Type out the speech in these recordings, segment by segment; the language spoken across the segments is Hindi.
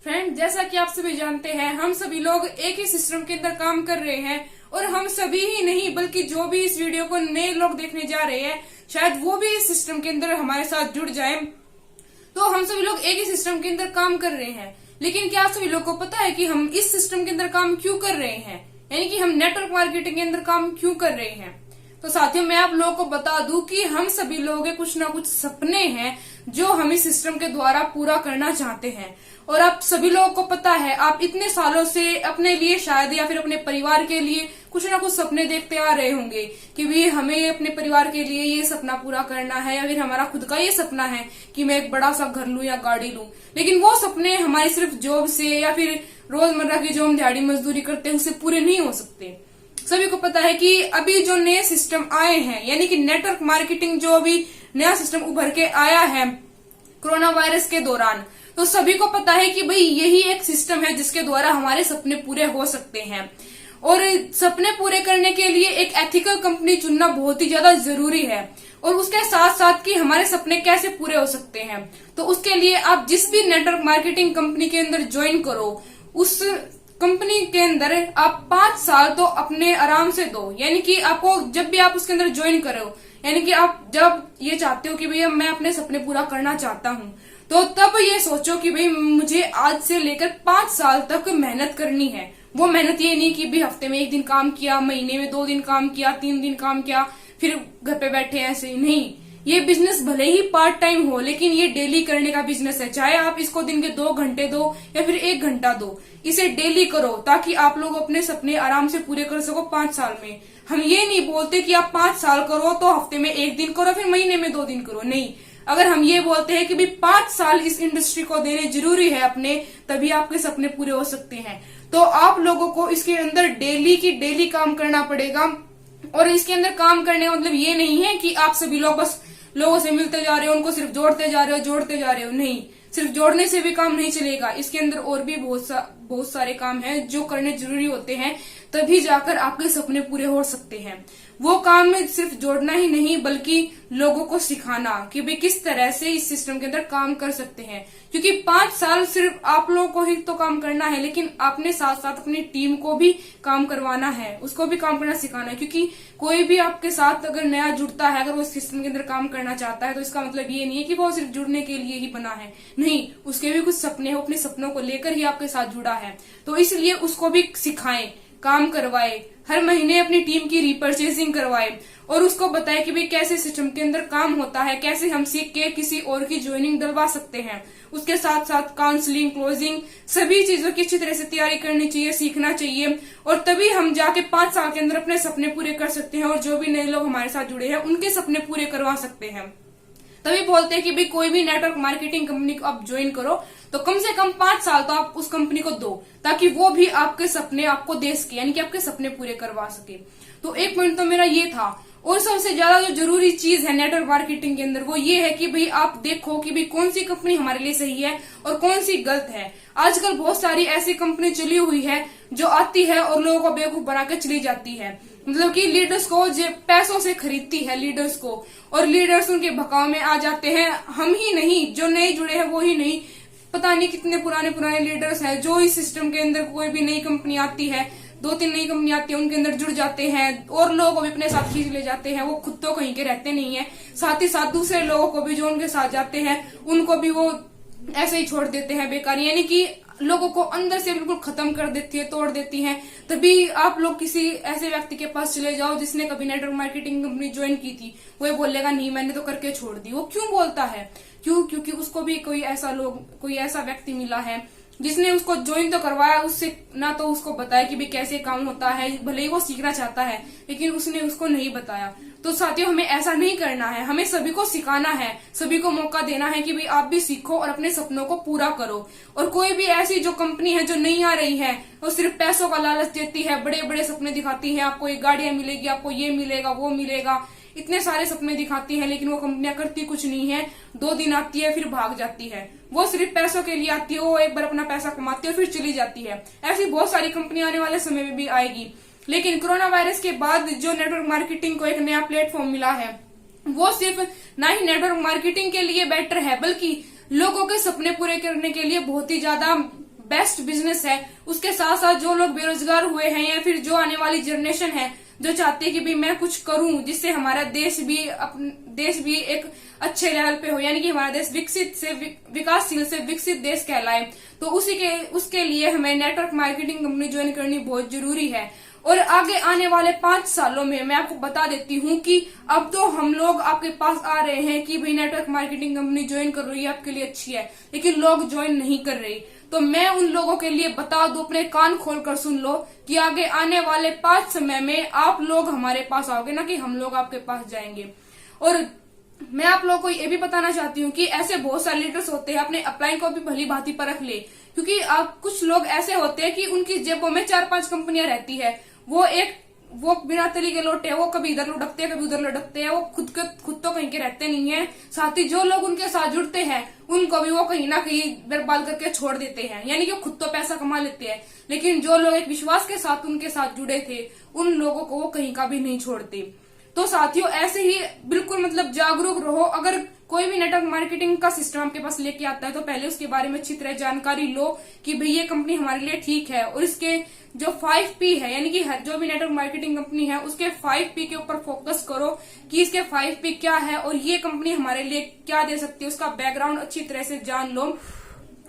फ्रेंड, जैसा कि आप सभी जानते हैं, हम सभी लोग एक ही सिस्टम के अंदर काम कर रहे हैं और हम सभी ही नहीं बल्कि जो भी इस वीडियो को नए लोग देखने जा रहे हैं, शायद वो भी इस सिस्टम के अंदर हमारे साथ जुड़ जाए। तो हम सभी लोग एक ही सिस्टम के अंदर काम कर रहे हैं, लेकिन क्या आप सभी लोग को पता है कि हम इस सिस्टम के अंदर काम क्यों कर रहे हैं, यानी कि हम नेटवर्क मार्केटिंग के अंदर काम क्यों कर रहे हैं। तो साथियों, मैं आप लोगों को बता दूं कि हम सभी लोगों के कुछ ना कुछ सपने हैं जो हम इस सिस्टम के द्वारा पूरा करना चाहते हैं। और आप सभी लोगों को पता है, आप इतने सालों से अपने लिए शायद या फिर अपने परिवार के लिए कुछ ना कुछ सपने देखते आ रहे होंगे कि भी हमें अपने परिवार के लिए ये सपना पूरा करना है, या फिर हमारा खुद का ये सपना है कि मैं एक बड़ा सा घर लूं या गाड़ी लूं। लेकिन वो सपने हमारे सिर्फ जॉब से या फिर रोजमर्रा की जो हम दिहाड़ी मजदूरी करते हैं उससे पूरे नहीं हो सकते। सभी को पता है कि अभी जो नए सिस्टम आए हैं, यानी कि नेटवर्क मार्केटिंग जो अभी नया सिस्टम उभर के आया है कोरोना वायरस के दौरान, तो सभी को पता है कि भाई यही एक सिस्टम है जिसके द्वारा हमारे सपने पूरे हो सकते हैं। और सपने पूरे करने के लिए एक एथिकल कंपनी चुनना बहुत ही ज्यादा जरूरी है। और उसके साथ साथ कि हमारे सपने कैसे पूरे हो सकते हैं, तो उसके लिए आप जिस भी नेटवर्क मार्केटिंग कंपनी के अंदर ज्वाइन करो, उस कंपनी के अंदर आप 5 साल तो अपने आराम से दो। यानी कि आपको जब भी आप उसके अंदर ज्वाइन करो, यानी कि आप जब ये चाहते हो कि भैया मैं अपने सपने पूरा करना चाहता हूँ, तो तब ये सोचो कि भाई मुझे आज से लेकर 5 साल तक मेहनत करनी है। वो मेहनत ये नहीं कि भी हफ्ते में 1 दिन काम किया, महीने में 2 दिन काम किया, 3 दिन काम किया, फिर घर पे बैठे, ऐसे नहीं। ये बिजनेस भले ही पार्ट टाइम हो, लेकिन ये डेली करने का बिजनेस है। चाहे आप इसको दिन के 2 घंटे दो या फिर 1 घंटा दो, इसे डेली करो ताकि आप लोग अपने सपने आराम से पूरे कर सको 5 साल में। हम ये नहीं बोलते कि आप 5 साल करो तो हफ्ते में 1 दिन करो, फिर महीने में 2 दिन करो, नहीं। अगर हम ये बोलते हैं कि भी 5 साल इस इंडस्ट्री को देने जरूरी है अपने, तभी आपके सपने पूरे हो सकते हैं। तो आप लोगों को इसके अंदर डेली की डेली काम करना पड़ेगा। और इसके अंदर काम करने का मतलब ये नहीं है कि आप सभी लोग बस लोगों से मिलते जा रहे हो, उनको सिर्फ जोड़ते जा रहे हो, नहीं। सिर्फ जोड़ने से भी काम नहीं चलेगा, इसके अंदर और भी बहुत सारे काम हैं जो करने जरूरी होते हैं, तभी जाकर आपके सपने पूरे हो सकते हैं। वो काम में सिर्फ जोड़ना ही नहीं बल्कि लोगों को सिखाना कि भाई किस तरह से इस सिस्टम के अंदर काम कर सकते हैं। क्योंकि 5 साल सिर्फ आप लोगों को ही तो काम करना है, लेकिन आपने साथ साथ अपनी टीम को भी काम करवाना है, उसको भी काम करना सिखाना है। क्योंकि कोई भी आपके साथ अगर नया जुड़ता है, अगर वो सिस्टम के अंदर काम करना चाहता है, तो इसका मतलब ये नहीं है कि वो सिर्फ जुड़ने के लिए ही बना है, नहीं। उसके भी कुछ सपने हैं, अपने सपनों को लेकर ही आपके साथ जुड़ा है। तो इसलिए उसको भी सिखाएं, काम करवाए, हर महीने अपनी टीम की रीपर्चेसिंग करवाए और उसको बताए कि भाई कैसे सिस्टम के अंदर काम होता है, कैसे हम सीख के किसी और की ज्वाइनिंग डलवा सकते हैं। उसके साथ साथ काउंसलिंग, क्लोजिंग, सभी चीजों की अच्छी तरह से तैयारी करनी चाहिए, सीखना चाहिए। और तभी हम जाके 5 साल के अंदर अपने सपने पूरे कर सकते हैं और जो भी नए लोग हमारे साथ जुड़े हैं उनके सपने पूरे करवा सकते हैं। तभी बोलते हैं कि भाई कोई भी नेटवर्क मार्केटिंग कंपनी को आप ज्वाइन करो तो कम से कम 5 साल तो आप उस कंपनी को दो, ताकि वो भी आपके सपने आपको दे सके, यानी कि आपके सपने पूरे करवा सके। तो एक पॉइंट तो मेरा ये था। और सबसे ज्यादा जो जरूरी चीज है नेटवर्क मार्केटिंग के अंदर, वो ये है कि भाई आप देखो कि भाई कौन सी कंपनी हमारे लिए सही है और कौन सी गलत है। आजकल बहुत सारी ऐसी कंपनी चली हुई है जो आती है और लोगों को बेवकूफ बना के चली जाती है। मतलब कि लीडर्स को पैसों से खरीदती है लीडर्स को, और लीडर्स उनके भकाव में आ जाते हैं। हम ही नहीं, जो नए जुड़े हैं वो ही नहीं, पता नहीं कितने पुराने लीडर्स हैं जो इस सिस्टम के अंदर कोई भी नई कंपनी आती है, 2-3 नई कंपनी आती है, उनके अंदर जुड़ जाते हैं और लोगों को भी अपने साथ खींच ले जाते हैं। वो खुद तो कहीं के रहते नहीं है, साथ ही साथ दूसरे लोगों को भी जो उनके साथ जाते हैं उनको भी वो ऐसे ही छोड़ देते हैं बेकार, यानी कि लोगों को अंदर से बिल्कुल खत्म कर देती है, तोड़ देती है। तभी आप लोग किसी ऐसे व्यक्ति के पास चले जाओ जिसने कभी नेटवर्क मार्केटिंग कंपनी ज्वाइन की थी, वो बोलेगा नहीं मैंने तो करके छोड़ दी। वो क्यों बोलता है? क्योंकि उसको भी कोई ऐसा व्यक्ति मिला है जिसने उसको ज्वाइन तो करवाया, उससे ना तो उसको बताया कि भाई कैसे काम होता है, भले ही वो सीखना चाहता है लेकिन उसने उसको नहीं बताया। तो साथियों, हमें ऐसा नहीं करना है, हमें सभी को सिखाना है, सभी को मौका देना है कि भाई आप भी सीखो और अपने सपनों को पूरा करो। और कोई भी ऐसी जो कंपनी है जो नहीं आ रही है, वो सिर्फ पैसों का लालच देती है, बड़े बड़े सपने दिखाती है, आपको ये गाड़ियां मिलेगी, आपको ये मिलेगा, वो मिलेगा, इतने सारे सपने दिखाती है, लेकिन वो कंपनियां करती कुछ नहीं है। 2 दिन आती है फिर भाग जाती है, वो सिर्फ पैसों के लिए आती है, वो एक बार अपना पैसा कमाती है और फिर चली जाती है। ऐसी बहुत सारी कंपनियां आने वाले समय में भी आएगी। लेकिन कोरोना वायरस के बाद जो नेटवर्क मार्केटिंग को एक नया प्लेटफॉर्म मिला है, वो सिर्फ ना ही नेटवर्क मार्केटिंग के लिए बेटर है बल्कि लोगों के सपने पूरे करने के लिए बहुत ही ज्यादा बेस्ट बिजनेस है। उसके साथ साथ जो लोग बेरोजगार हुए हैं या फिर जो आने वाली जनरेशन है जो चाहते हैं कि भाई मैं कुछ करूं जिससे हमारा देश भी एक अच्छे लेवल पे हो, यानी कि हमारा देश विकासशील से विकसित देश कहलाए, तो उसके लिए हमें नेटवर्क मार्केटिंग कंपनी ज्वाइन करनी बहुत जरूरी है। और आगे आने वाले 5 सालों में मैं आपको बता देती हूँ कि अब तो हम लोग आपके पास आ रहे हैं कि भाई नेटवर्क मार्केटिंग कंपनी ज्वाइन कर रही है, आपके लिए अच्छी है, लेकिन लोग ज्वाइन नहीं कर रहे। तो मैं उन लोगों के लिए बता दूं, अपने कान खोलकर सुन लो कि आगे आने वाले 5 समय में आप लोग हमारे पास आओगे, ना कि हम लोग आपके पास जाएंगे। और मैं आप लोगों को ये भी बताना चाहती हूँ कि ऐसे बहुत सारे लीडर्स होते हैं, अपने अपलाइन को भी भली भांति परख ले, क्योंकि आप कुछ लोग ऐसे होते हैं कि उनकी जेबों में 4-5 कंपनियां रहती है, वो बिना तली के लौटे, वो कभी इधर लुढ़कते हैं कभी उधर लुढ़कते हैं, वो खुद तो कहीं के रहते नहीं है, साथ ही जो लोग उनके साथ जुड़ते हैं उनको भी वो कहीं ना कहीं बर्बाद करके छोड़ देते हैं, यानी कि खुद तो पैसा कमा लेते हैं, लेकिन जो लोग एक विश्वास के साथ उनके साथ जुड़े थे उन लोगों को वो कहीं का भी नहीं छोड़ते। तो साथियों ऐसे ही बिल्कुल मतलब जागरूक रहो। अगर कोई भी नेटवर्क मार्केटिंग का सिस्टम आपके पास लेके आता है तो पहले उसके बारे में अच्छी तरह जानकारी लो कि भाई ये कंपनी हमारे लिए ठीक है, और इसके जो 5P है, यानी कि जो भी नेटवर्क मार्केटिंग कंपनी है उसके 5P के ऊपर फोकस करो कि इसके 5P क्या है और ये कंपनी हमारे लिए क्या दे सकती है, उसका बैकग्राउंड अच्छी तरह से जान लो।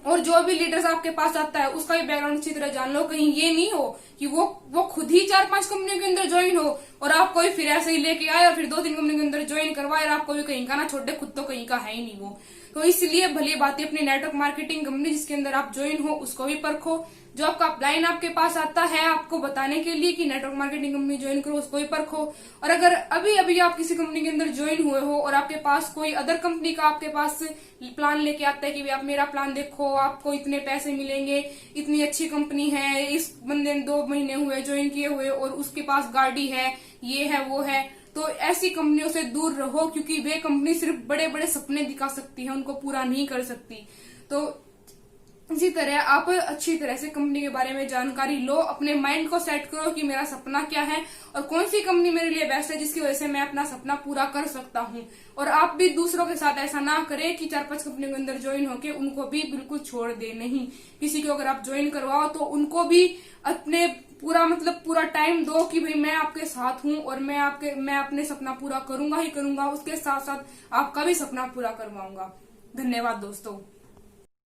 और जो भी लीडर्स आपके पास आता है उसका भी बैकग्राउंड अच्छी तरह जान लो। कहीं ये नहीं हो कि वो खुद ही 4-5 कंपनियों के अंदर ज्वाइन हो और आपको भी फिर ऐसे ही लेके आए और फिर 2-3 कंपनी के अंदर ज्वाइन करवाए और आपको भी कहीं का ना छोड़े, खुद तो कहीं का है ही नहीं वो। तो इसलिए भली बात अपनी नेटवर्क मार्केटिंग कंपनी जिसके अंदर आप ज्वाइन हो उसको भी परखो। जो आपका अपलाइन आपके पास आता है आपको बताने के लिए कि नेटवर्क मार्केटिंग कंपनी ज्वाइन करो, उसको भी परखो। और अगर अभी आप किसी कंपनी के अंदर ज्वाइन हुए हो और आपके पास कोई अदर कंपनी का आपके पास प्लान लेके आता है कि आप मेरा प्लान देखो, आपको इतने पैसे मिलेंगे, इतनी अच्छी कंपनी है, इस बंदे ने 2 महीने हुए ज्वाइन किए हुए और उसके पास गाड़ी है, ये है वो है, तो ऐसी कंपनियों से दूर रहो, क्योंकि वे कंपनी सिर्फ बड़े बड़े सपने दिखा सकती है, उनको पूरा नहीं कर सकती। तो इसी तरह आप अच्छी तरह से कंपनी के बारे में जानकारी लो, अपने माइंड को सेट करो कि मेरा सपना क्या है और कौन सी कंपनी मेरे लिए बेस्ट है जिसकी वजह से मैं अपना सपना पूरा कर सकता हूँ। और आप भी दूसरों के साथ ऐसा ना करें कि 4-5 कंपनियों के अंदर ज्वाइन होके उनको भी बिल्कुल छोड़ दे। नहीं, किसी को अगर आप ज्वाइन करवाओ तो उनको भी अपने पूरा टाइम दो कि भाई मैं आपके साथ हूँ और मैं अपने सपना पूरा करूंगा ही करूंगा, उसके साथ साथ आपका भी सपना पूरा करवाऊंगा। धन्यवाद दोस्तों।